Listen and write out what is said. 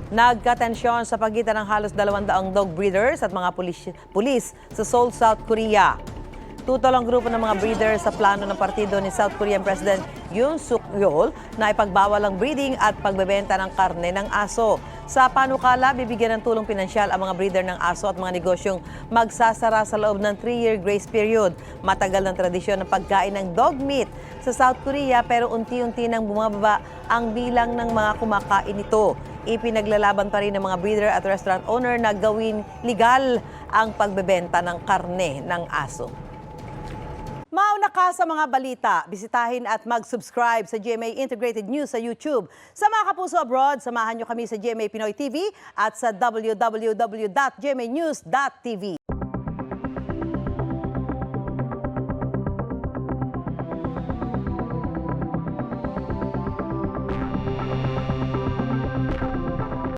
Nagkatensyon sa pagitan ng halos 200 dog breeders at mga pulis sa Seoul, South Korea. Tutol ang grupo ng mga breeders sa plano ng partido ni South Korean President Yoon Suk-yeol na ipagbawal ang breeding at pagbebenta ng karne ng aso. Sa panukala, bibigyan ng tulong pinansyal ang mga breeder ng aso at mga negosyong magsasara sa loob ng 3-year grace period. Matagal ng tradisyon ng pagkain ng dog meat sa South Korea pero unti-unti nang bumababa ang bilang ng mga kumakain nito. Ipinaglalaban pa rin ng mga breeder at restaurant owner na gawin legal ang pagbebenta ng karne ng aso. Mauna ka sa mga balita, bisitahin at mag-subscribe sa GMA Integrated News sa YouTube. Sa mga kapuso abroad, samahan nyo kami sa GMA Pinoy TV at sa www.gmanews.tv.